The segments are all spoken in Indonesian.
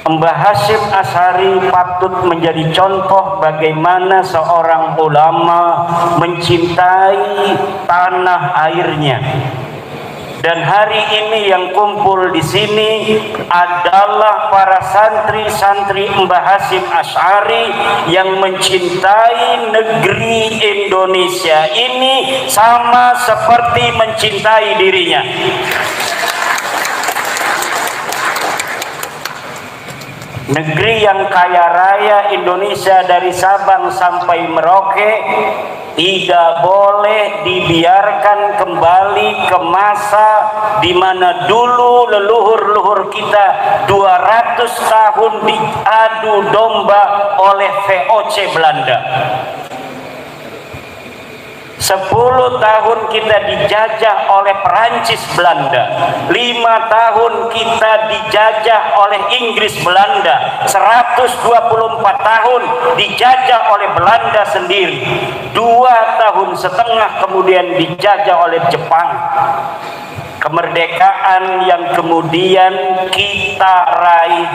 Mbah Hasyim Asy'ari patut menjadi contoh bagaimana seorang ulama mencintai tanah airnya. Dan hari ini yang kumpul di sini adalah para santri-santri Mbah Hasyim Asy'ari yang mencintai negeri Indonesia ini sama seperti mencintai dirinya. Negeri yang kaya raya Indonesia dari Sabang sampai Merauke tidak boleh dibiarkan kembali ke masa di mana dulu leluhur-leluhur kita 200 tahun diadu domba oleh VOC Belanda. 10 tahun kita dijajah oleh Perancis Belanda, 5 tahun kita dijajah oleh Inggris Belanda, 124 tahun dijajah oleh Belanda sendiri, 2 tahun setengah kemudian dijajah oleh Jepang. Kemerdekaan yang kemudian kita raih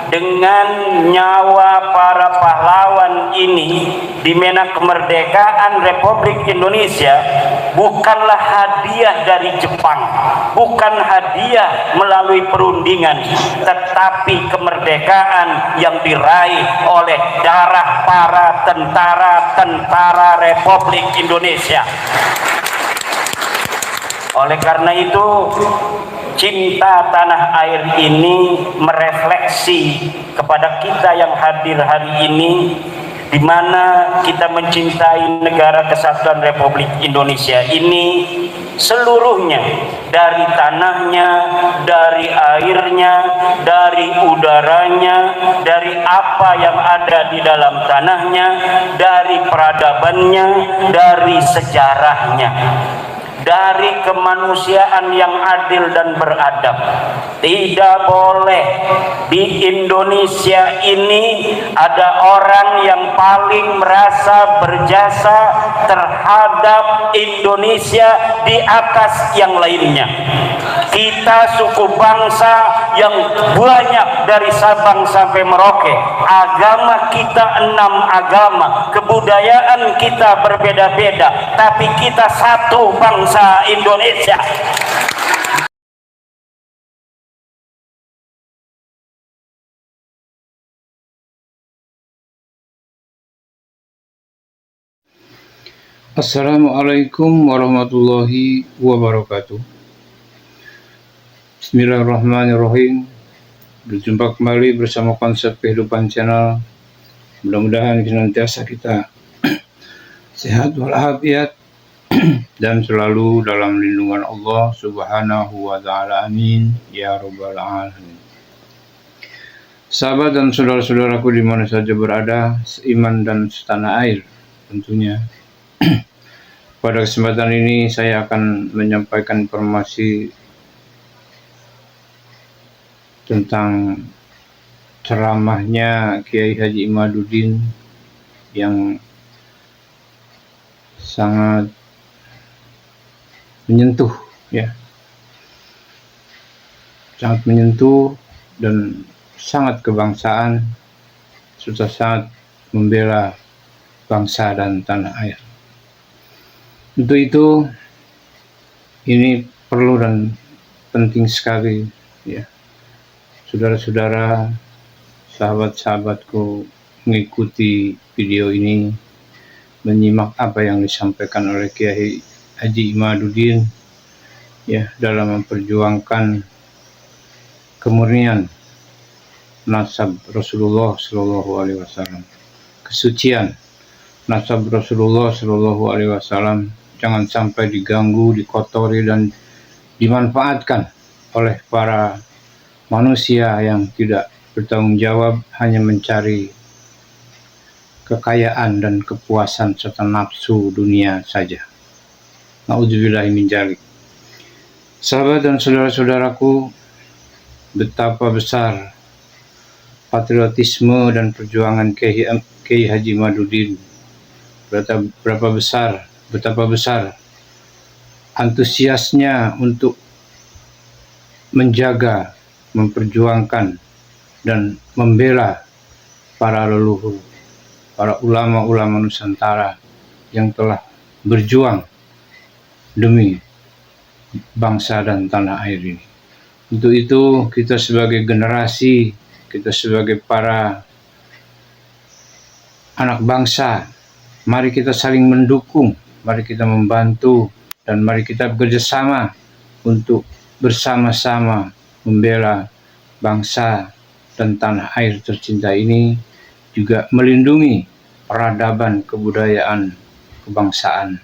dengan nyawa para pahlawan ini, di mana kemerdekaan Republik Indonesia bukanlah hadiah dari Jepang, bukan hadiah melalui perundingan, tetapi kemerdekaan yang diraih oleh darah para tentara Republik Indonesia. Oleh karena itu, cinta tanah air ini merefleksi kepada kita yang hadir hari ini, di mana kita mencintai negara kesatuan Republik Indonesia ini seluruhnya, dari tanahnya, dari airnya, dari udaranya, dari apa yang ada di dalam tanahnya, dari peradabannya, dari sejarahnya, dari kemanusiaan yang adil dan beradab. Tidak boleh di Indonesia ini ada orang yang paling merasa berjasa terhadap Indonesia di atas yang lainnya. Kita suku bangsa yang banyak dari Sabang sampai Merauke, agama kita 6 agama, kebudayaan kita berbeda-beda, tapi kita satu bangsa Indonesia. Assalamualaikum warahmatullahi wabarakatuh. Bismillahirrahmanirrahim. Berjumpa kembali bersama Konsep Kehidupan Channel. Mudah-mudahan senantiasa kita sehat walafiat dan selalu dalam lindungan Allah Subhanahu wa ta'ala. Amin ya rabbal alamin. Sahabat dan saudara-saudaraku di mana saja berada, seiman dan setanah air tentunya. Pada kesempatan ini saya akan menyampaikan informasi tentang ceramahnya Kiai Haji Imaduddin yang sangat menyentuh, ya, sangat menyentuh dan sangat kebangsaan, serta sangat membela bangsa dan tanah air. Untuk itu ini perlu dan penting sekali, ya, saudara-saudara, sahabat-sahabatku, mengikuti video ini, menyimak apa yang disampaikan oleh Kiai Haji Imaduddin, ya, dalam memperjuangkan kemurnian nasab Rasulullah Shallallahu Alaihi Wasallam, kesucian nasab Rasulullah Shallallahu Alaihi Wasallam jangan sampai diganggu, dikotori dan dimanfaatkan oleh para manusia yang tidak bertanggung jawab, hanya mencari kekayaan dan kepuasan serta nafsu dunia saja. Na'udzubillahi min dzalik. Sahabat dan saudara-saudaraku, betapa besar patriotisme dan perjuangan Kiai Haji Imaduddin, betapa besar antusiasnya untuk menjaga, memperjuangkan dan membela para leluhur, para ulama-ulama Nusantara yang telah berjuang demi bangsa dan tanah air ini. Untuk itu kita sebagai generasi, kita sebagai para anak bangsa, mari kita saling mendukung, mari kita membantu, dan mari kita bekerjasama untuk bersama-sama membela bangsa dan tanah air tercinta ini, juga melindungi peradaban kebudayaan kebangsaan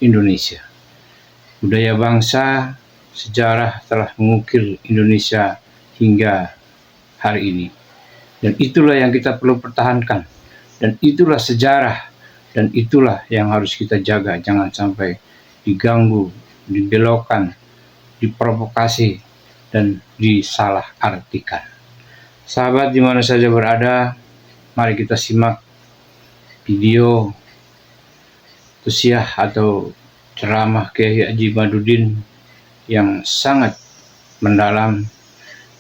Indonesia. Budaya bangsa, sejarah telah mengukir Indonesia hingga hari ini. Dan itulah yang kita perlu pertahankan. Dan itulah sejarah. Dan itulah yang harus kita jaga. Jangan sampai diganggu, dibelokkan, diprovokasi, dan disalah artikan. Sahabat di mana saja berada, mari kita simak video tausiah atau ceramah Kiai Haji Madudin yang sangat mendalam,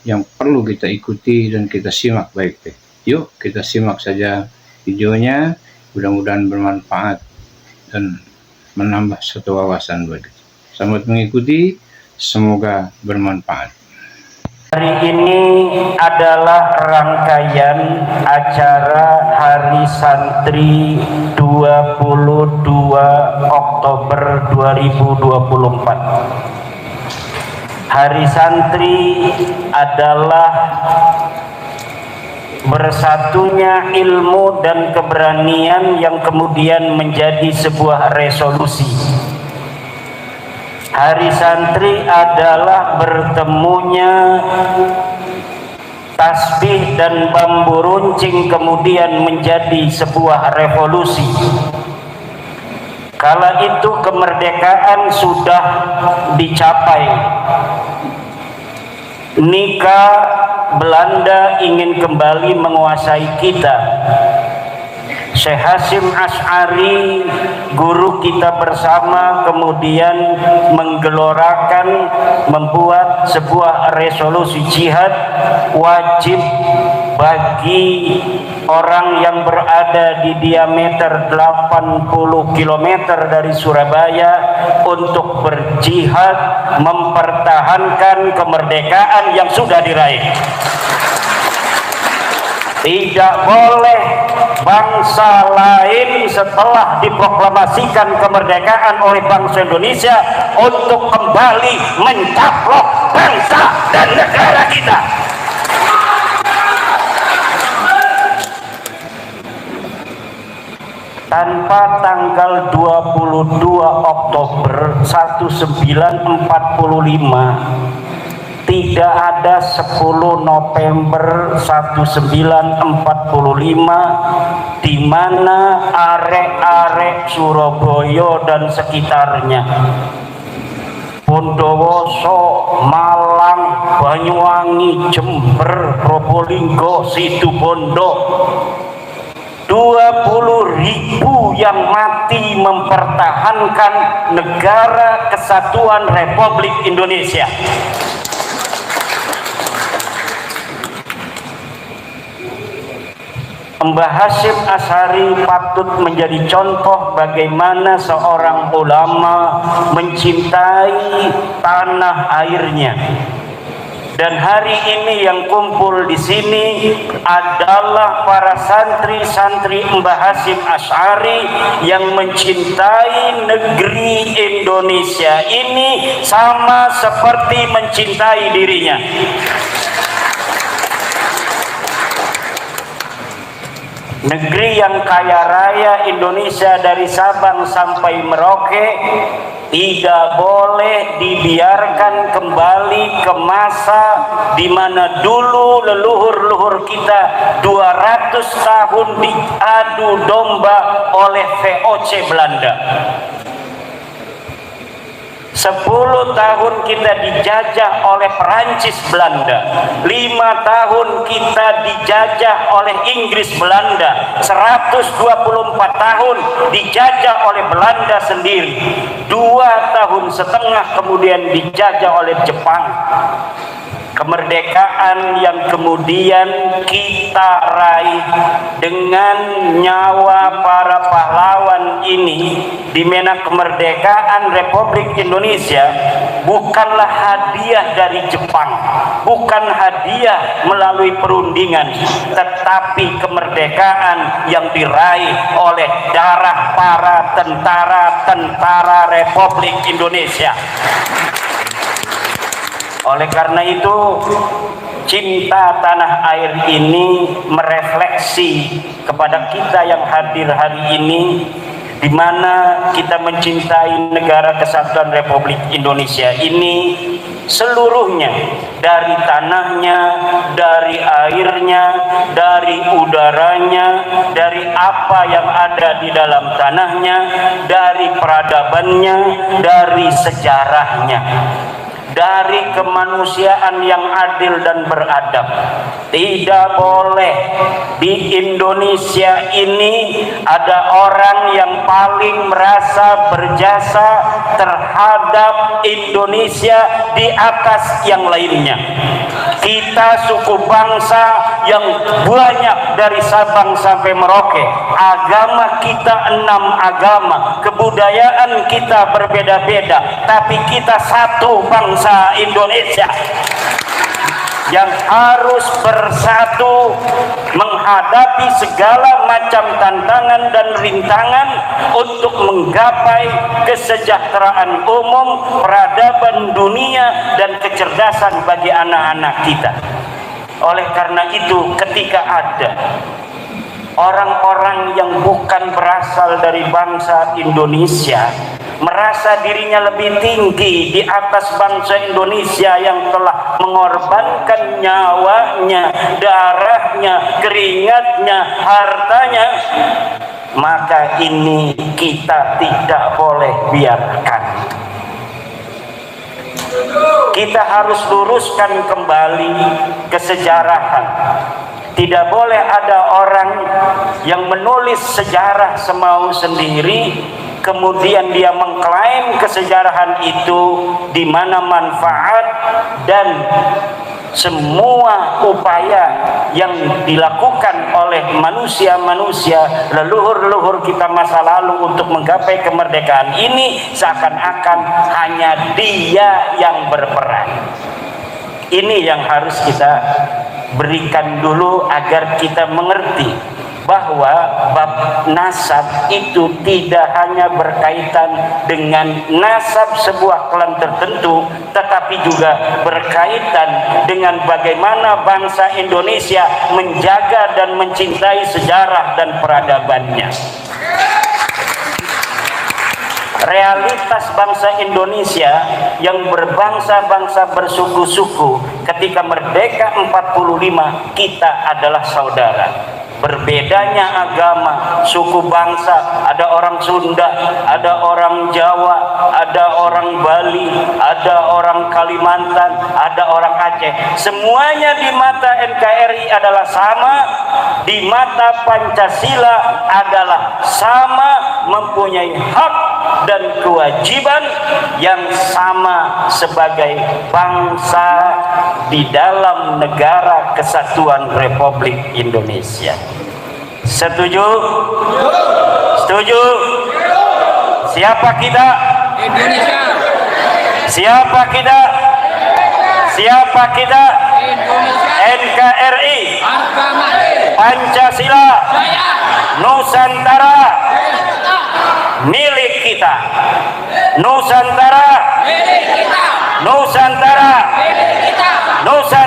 yang perlu kita ikuti dan kita simak baik-baik. Yuk kita simak saja videonya, mudah-mudahan bermanfaat dan menambah satu wawasan bagi kita. Selamat mengikuti, semoga bermanfaat. Hari ini adalah rangkaian acara Hari Santri 22 Oktober 2024. Hari Santri adalah bersatunya ilmu dan keberanian yang kemudian menjadi sebuah resolusi. Hari Santri adalah bertemunya tasbih dan bambu runcing kemudian menjadi sebuah revolusi. Kala itu kemerdekaan sudah dicapai. Nikah Belanda ingin kembali menguasai kita. Syekh Hasyim Asy'ari, guru kita bersama, kemudian menggelorakan, membuat sebuah resolusi jihad wajib bagi orang yang berada di diameter 80 km dari Surabaya untuk berjihad mempertahankan kemerdekaan yang sudah diraih. Tidak boleh bangsa lain setelah diproklamasikan kemerdekaan oleh bangsa Indonesia untuk kembali mencaplok bangsa dan negara kita. Tanpa tanggal 22 Oktober 1945, tidak ada 10 November 1945 di mana arek-arek Surabaya dan sekitarnya, Bondowoso, Malang, Banyuwangi, Jember, Probolinggo, Situbondo, 20.000 yang mati mempertahankan negara kesatuan Republik Indonesia. Mbah Hasyim Asy'ari patut menjadi contoh bagaimana seorang ulama mencintai tanah airnya. Dan hari ini yang kumpul di sini adalah para santri-santri Mbah Hasyim Asy'ari yang mencintai negeri Indonesia ini sama seperti mencintai dirinya. Negeri yang kaya raya Indonesia dari Sabang sampai Merauke tidak boleh dibiarkan kembali ke masa di mana dulu leluhur-leluhur kita 200 tahun diadu domba oleh VOC Belanda. 10 tahun kita dijajah oleh Perancis Belanda, 5 tahun kita dijajah oleh Inggris Belanda, 124 tahun dijajah oleh Belanda sendiri, 2,5 tahun kemudian dijajah oleh Jepang. kemerdekaan yang kemudian kita raih dengan nyawa para pahlawan ini, di mana kemerdekaan Republik Indonesia bukanlah hadiah dari Jepang, bukan hadiah melalui perundingan, tetapi kemerdekaan yang diraih oleh darah para tentara Republik Indonesia. Oleh karena itu, cinta tanah air ini merefleksi kepada kita yang hadir hari ini, di mana kita mencintai negara kesatuan Republik Indonesia ini seluruhnya, dari tanahnya, dari airnya, dari udaranya, dari apa yang ada di dalam tanahnya, dari peradabannya, dari sejarahnya, dari kemanusiaan yang adil dan beradab. Tidak boleh di Indonesia ini ada orang yang paling merasa berjasa terhadap Indonesia di atas yang lainnya. Kita suku bangsa yang banyak dari Sabang sampai Merauke. Agama kita 6 agama, kebudayaan kita berbeda-beda, tapi kita satu bangsa Indonesia yang harus bersatu menghadapi segala macam tantangan dan rintangan untuk menggapai kesejahteraan umum, peradaban dunia, dan kecerdasan bagi anak-anak kita. Oleh karena itu, ketika ada orang-orang yang bukan berasal dari bangsa Indonesia merasa dirinya lebih tinggi di atas bangsa Indonesia yang telah mengorbankan nyawanya, darahnya, keringatnya, hartanya, maka ini kita tidak boleh biarkan. Kita harus luruskan kembali kesejarahan. Tidak boleh ada orang yang menulis sejarah semau sendiri, kemudian dia mengklaim kesejarahan itu, di mana manfaat dan semua upaya yang dilakukan oleh manusia-manusia leluhur-leluhur kita masa lalu untuk menggapai kemerdekaan ini seakan-akan hanya dia yang berperan. Ini yang harus kita berikan dulu agar kita mengerti bahwa bab nasab itu tidak hanya berkaitan dengan nasab sebuah klan tertentu, tetapi juga berkaitan dengan bagaimana bangsa Indonesia menjaga dan mencintai sejarah dan peradabannya. Realitas bangsa Indonesia yang berbangsa-bangsa bersuku-suku ketika merdeka 45, kita adalah saudara. Berbedanya agama, suku bangsa, ada orang Sunda, ada orang Jawa, ada orang Bali, ada orang Kalimantan, ada orang Aceh. Semuanya di mata NKRI adalah sama, di mata Pancasila adalah sama, mempunyai hak dan kewajiban yang sama sebagai bangsa di dalam negara kesatuan Republik Indonesia. Setuju? Setuju? Siapa kita? Indonesia. Siapa kita? Siapa kita? Indonesia. NKRI. Pancasila. Nusantara. Milik kita. Nusantara. Milik kita. Nusantara. Milik kita. Nusantara.